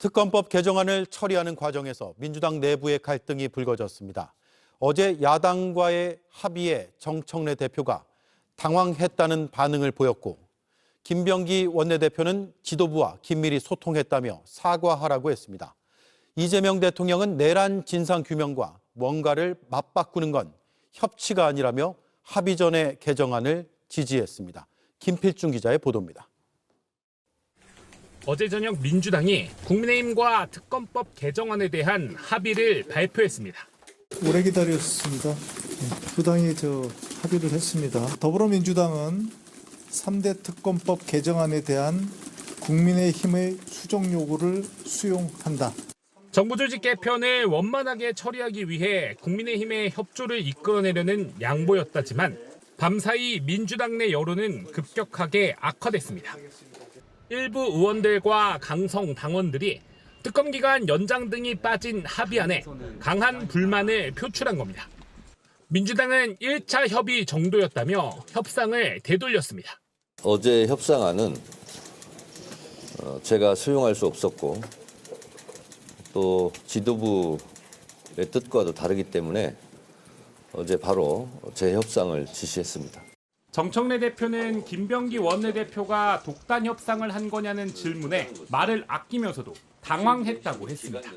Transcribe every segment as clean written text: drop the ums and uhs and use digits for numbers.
특검법 개정안을 처리하는 과정에서 민주당 내부의 갈등이 불거졌습니다. 어제 야당과의 합의에 정청래 대표가 당황했다는 반응을 보였고, 김병기 원내대표는 지도부와 긴밀히 소통했다며 사과하라고 했습니다. 이재명 대통령은 내란 진상규명과 뭔가를 맞바꾸는 건 협치가 아니라며 합의 전의 개정안을 지지했습니다. 김필중 기자의 보도입니다. 어제 저녁 민주당이 국민의힘과 특검법 개정안에 대한 합의를 발표했습니다. 오래 기다렸습니다. 두 당이 합의를 했습니다. 더불어민주당은 3대 특검법 개정안에 대한 국민의힘의 수정 요구를 수용한다. 정부 조직 개편을 원만하게 처리하기 위해 국민의힘의 협조를 이끌어내려는 양보였다지만 밤사이 민주당 내 여론은 급격하게 악화됐습니다. 일부 의원들과 강성 당원들이 특검 기간 연장 등이 빠진 합의안에 강한 불만을 표출한 겁니다. 민주당은 1차 협의 정도였다며 협상을 되돌렸습니다. 어제 협상안은 제가 수용할 수 없었고 또 지도부의 뜻과도 다르기 때문에 어제 바로 재협상을 지시했습니다. 정청래 대표는 김병기 원내대표가 독단 협상을 한 거냐는 질문에 말을 아끼면서도 당황했다고 했습니다.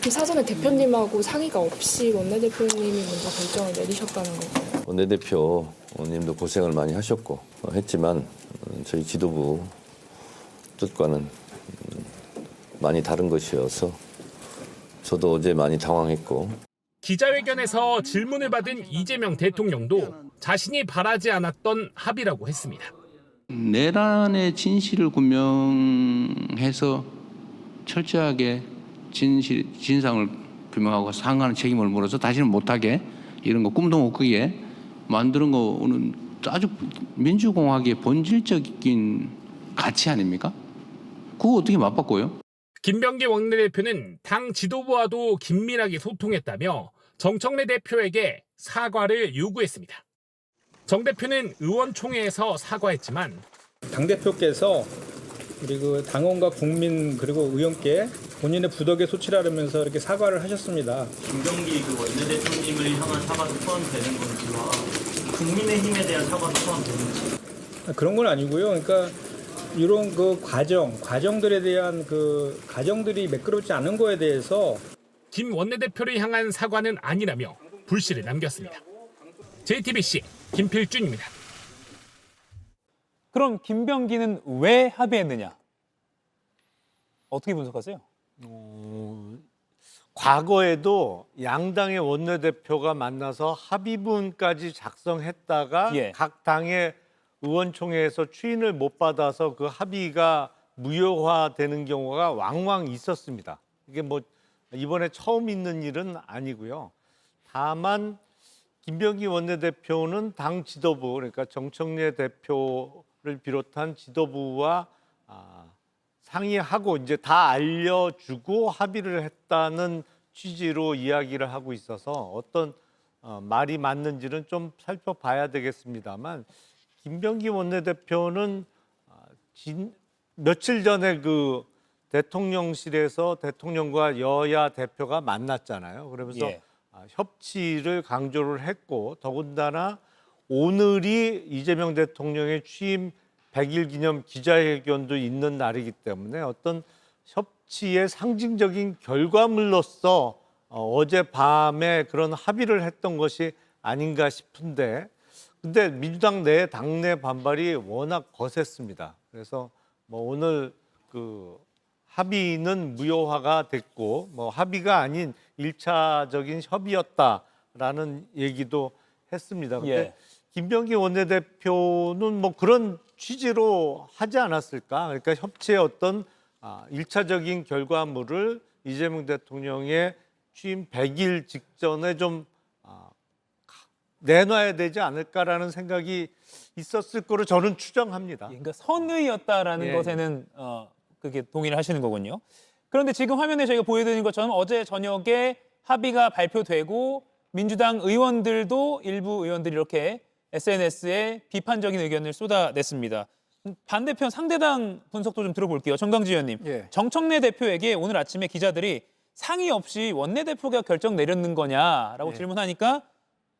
사전에 대표님하고 상의가 없이 원내대표님이 먼저 결정을 내리셨다는 건가요? 원내대표님도 고생을 많이 하셨고 했지만 저희 지도부 뜻과는 많이 다른 것이어서 저도 어제 많이 당황했고. 기자회견에서 질문을 받은 이재명 대통령도 자신이 바라지 않았던 합의라고 했습니다. 내란의 진실을 규명해서 철저하게 진상을 규명하고 상하는 책임을 물어서 다시는 못하게 이런 거 꿈도 못 꾸게 만드는 거는 아주 민주공화국의 본질적인 가치 아닙니까? 그거 어떻게 맞바꿔요? 김병기 원내대표는 당 지도부와도 긴밀하게 소통했다며 정청래 대표에게 사과를 요구했습니다. 정 대표는 의원총회에서 사과했지만 당대표께서 우리 당원과 국민 그리고 의원께 본인의 부덕에 소치라면서 이렇게 사과를 하셨습니다. 김병기 원내대표님을 향한 사과도 포함되는 건지와 국민의힘에 대한 사과도 포함되는지. 그런 건 아니고요. 그러니까 이런 과정들에 대한 과정들이 매끄럽지 않은 거에 대해서 김 원내대표를 향한 사과는 아니라며 불씨를 남겼습니다. JTBC 김필준입니다. 그럼 김병기는 왜 합의했느냐? 어떻게 분석하세요? 과거에도 양당의 원내대표가 만나서 합의문까지 작성했다가 각 당의 의원총회에서 추인을 못 받아서 그 합의가 무효화되는 경우가 왕왕 있었습니다. 이게 이번에 처음 있는 일은 아니고요. 다만 김병기 원내대표는 당 지도부, 그러니까 정청래 대표를 비롯한 지도부와 상의하고 이제 다 알려주고 합의를 했다는 취지로 이야기를 하고 있어서 어떤 말이 맞는지는 좀 살펴봐야 되겠습니다만, 김병기 원내대표는 며칠 전에 대통령실에서 대통령과 여야 대표가 만났잖아요. 그러면서 협치를 강조를 했고, 더군다나 오늘이 이재명 대통령의 취임 100일 기념 기자회견도 있는 날이기 때문에 어떤 협치의 상징적인 결과물로서 어젯밤에 그런 합의를 했던 것이 아닌가 싶은데, 근데 민주당 내 당내 반발이 워낙 거셌습니다. 그래서 오늘 합의는 무효화가 됐고 합의가 아닌 1차적인 협의였다라는 얘기도 했습니다. 근데 김병기 원내대표는 그런 취지로 하지 않았을까? 그러니까 협치의 어떤 1차적인 결과물을 이재명 대통령의 취임 100일 직전에 좀 내놔야 되지 않을까라는 생각이 있었을 거로 저는 추정합니다. 그러니까 선의였다라는 것에는 그게 동의를 하시는 거군요. 그런데 지금 화면에 저희가 보여드린 것처럼 어제 저녁에 합의가 발표되고 민주당 의원들도 일부 의원들이 이렇게 SNS에 비판적인 의견을 쏟아냈습니다. 반대편 상대당 분석도 좀 들어볼게요. 정강지 의원님. 예. 정청래 대표에게 오늘 아침에 기자들이 상의 없이 원내대표가 결정 내렸는 거냐라고 예. 질문하니까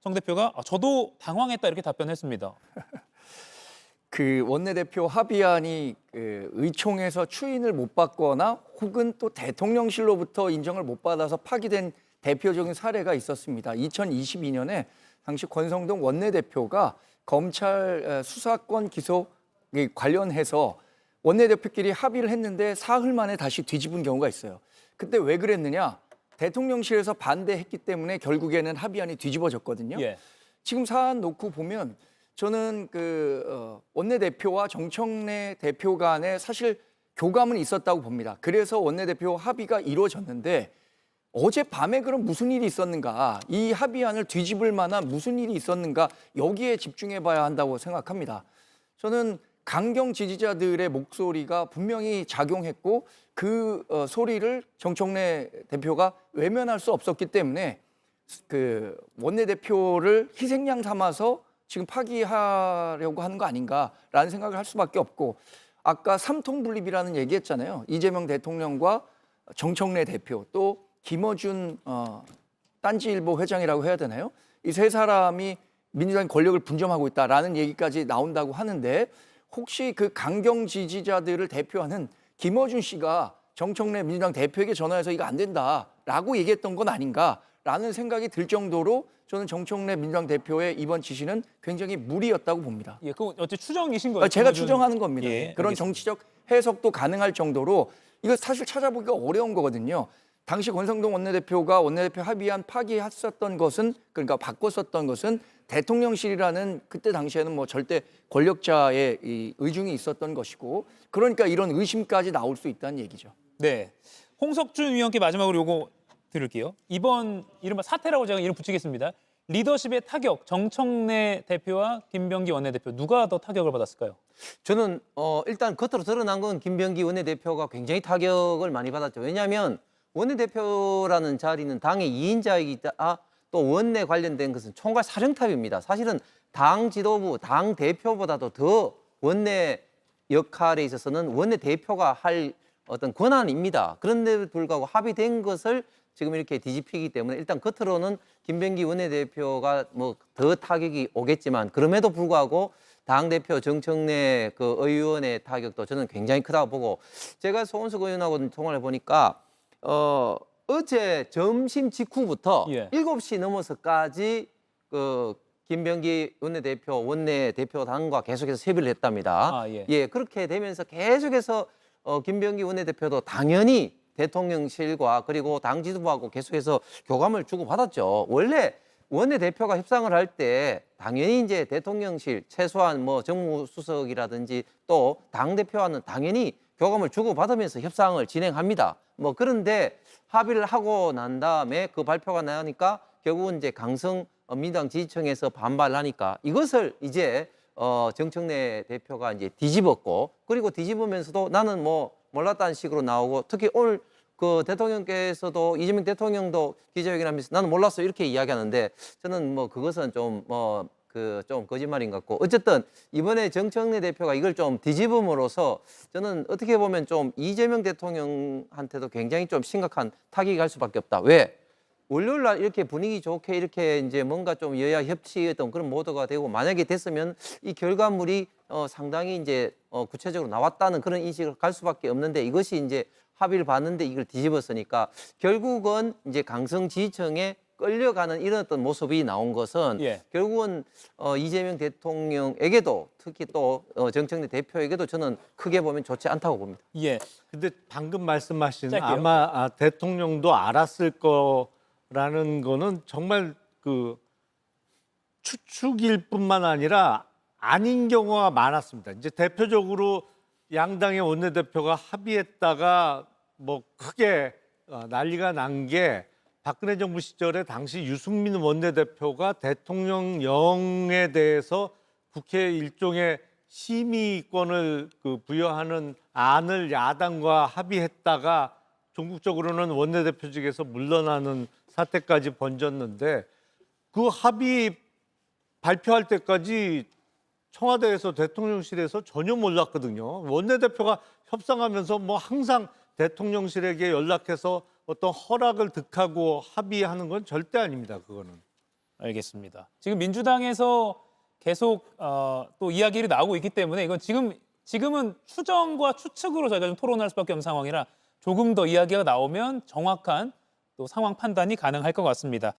정 대표가 저도 당황했다 이렇게 답변했습니다. 그 원내대표 합의안이 그 의총에서 추인을 못 받거나 혹은 또 대통령실로부터 인정을 못 받아서 파기된 대표적인 사례가 있었습니다. 2022년에 당시 권성동 원내대표가 검찰 수사권 기소 관련해서 원내대표끼리 합의를 했는데 사흘 만에 다시 뒤집은 경우가 있어요. 그때 왜 그랬느냐? 대통령실에서 반대했기 때문에 결국에는 합의안이 뒤집어졌거든요. 예. 지금 사안 놓고 보면 저는 원내대표와 정청래 대표 간에 사실 교감은 있었다고 봅니다. 그래서 원내대표 합의가 이루어졌는데 어젯밤에 그럼 무슨 일이 있었는가, 이 합의안을 뒤집을 만한 무슨 일이 있었는가, 여기에 집중해 봐야 한다고 생각합니다. 저는 강경 지지자들의 목소리가 분명히 작용했고 그 소리를 정청래 대표가 외면할 수 없었기 때문에 그 원내대표를 희생양 삼아서 지금 파기하려고 하는 거 아닌가라는 생각을 할 수밖에 없고, 아까 삼통분립이라는 얘기했잖아요. 이재명 대통령과 정청래 대표 또 김어준 딴지일보 회장이라고 해야 되나요? 이 세 사람이 민주당 권력을 분점하고 있다라는 얘기까지 나온다고 하는데, 혹시 그 강경 지지자들을 대표하는 김어준 씨가 정청래 민주당 대표에게 전화해서 이거 안 된다라고 얘기했던 건 아닌가라는 생각이 들 정도로 저는 정청래 민주당 대표의 이번 지시는 굉장히 무리였다고 봅니다. 예, 그건 어째 추정이신 거예요? 제가 김어준- 추정하는 겁니다. 예, 그런 알겠습니다. 정치적 해석도 가능할 정도로 이거 사실 찾아보기가 어려운 거거든요. 당시 권성동 원내대표가 원내대표 합의안 파기했었던 것은, 그러니까 바꿨었던 것은 대통령실이라는 그때 당시에는 뭐 절대 권력자의 이 의중이 있었던 것이고, 그러니까 이런 의심까지 나올 수 있다는 얘기죠. 네. 홍석준 위원께 마지막으로 요거 들을게요. 이번 이른바 사태라고 제가 이름 붙이겠습니다. 리더십의 타격, 정청래 대표와 김병기 원내대표 누가 더 타격을 받았을까요? 저는 일단 겉으로 드러난 건 김병기 원내대표가 굉장히 타격을 많이 받았죠. 왜냐하면 원내대표라는 자리는 당의 2인자이기다. 또 원내 관련된 것은 총괄 사령탑입니다. 사실은 당 지도부, 당 대표보다도 더 원내 역할에 있어서는 원내대표가 할 어떤 권한입니다. 그런데도 불구하고 합의된 것을 지금 이렇게 뒤집히기 때문에 일단 겉으로는 김병기 원내대표가 뭐 더 타격이 오겠지만, 그럼에도 불구하고 당대표 정청래 그 의원의 타격도 저는 굉장히 크다고 보고, 제가 소원석 의원하고 통화를 해보니까 어제 점심 직후부터 예. 7시 넘어서까지 그 김병기 원내대표당과 계속해서 협의를 했답니다. 예. 그렇게 되면서 계속해서 김병기 원내대표도 당연히 대통령실과 그리고 당 지도부하고 계속해서 교감을 주고받았죠. 원래 원내대표가 협상을 할 때 당연히 이제 대통령실 최소한 뭐 정무수석이라든지 또 당대표와는 당연히 교감을 주고받으면서 협상을 진행합니다. 뭐 그런데 합의를 하고 난 다음에 그 발표가 나니까 결국은 이제 강성 민주당 지지층에서 반발을 하니까 이것을 이제 정청래 대표가 이제 뒤집었고, 그리고 뒤집으면서도 나는 뭐 몰랐다는 식으로 나오고, 특히 오늘 그 대통령께서도 이재명 대통령도 기자회견하면서 나는 몰랐어 이렇게 이야기하는데, 저는 뭐 그것은 좀 좀 거짓말인 것 같고, 어쨌든 이번에 정청래 대표가 이걸 좀 뒤집음으로써 저는 어떻게 보면 좀 이재명 대통령한테도 굉장히 좀 심각한 타격이 갈 수밖에 없다. 왜? 월요일 날 이렇게 분위기 좋게 이렇게 이제 뭔가 좀 여야 협치했던 그런 모드가 되고, 만약에 됐으면 이 결과물이 상당히 이제 구체적으로 나왔다는 그런 인식을 갈 수밖에 없는데, 이것이 이제 합의를 봤는데 이걸 뒤집었으니까 결국은 이제 강성 지지층에 끌려가는 이런 어떤 모습이 나온 것은 결국은 이재명 대통령에게도, 특히 또 정청래 대표에게도 저는 크게 보면 좋지 않다고 봅니다. 예. 근데 방금 말씀하신 짧게요. 아마 대통령도 알았을 거라는 거는 정말 그 추측일 뿐만 아니라 아닌 경우가 많았습니다. 이제 대표적으로 양당의 원내대표가 합의했다가 뭐 크게 난리가 난 게, 박근혜 정부 시절에 당시 유승민 원내대표가 대통령령에 대해서 국회 일종의 심의권을 부여하는 안을 야당과 합의했다가 종국적으로는 원내대표직에서 물러나는 사태까지 번졌는데, 그 합의 발표할 때까지 청와대에서 대통령실에서 전혀 몰랐거든요. 원내대표가 협상하면서 뭐 항상 대통령실에게 연락해서 어떤 허락을 득하고 합의하는 건 절대 아닙니다. 그거는. 알겠습니다. 지금 민주당에서 계속 또 이야기를 나오고 있기 때문에 이건 지금은 추정과 추측으로 저희가 좀 토론할 수밖에 없는 상황이라 조금 더 이야기가 나오면 정확한 또 상황 판단이 가능할 것 같습니다.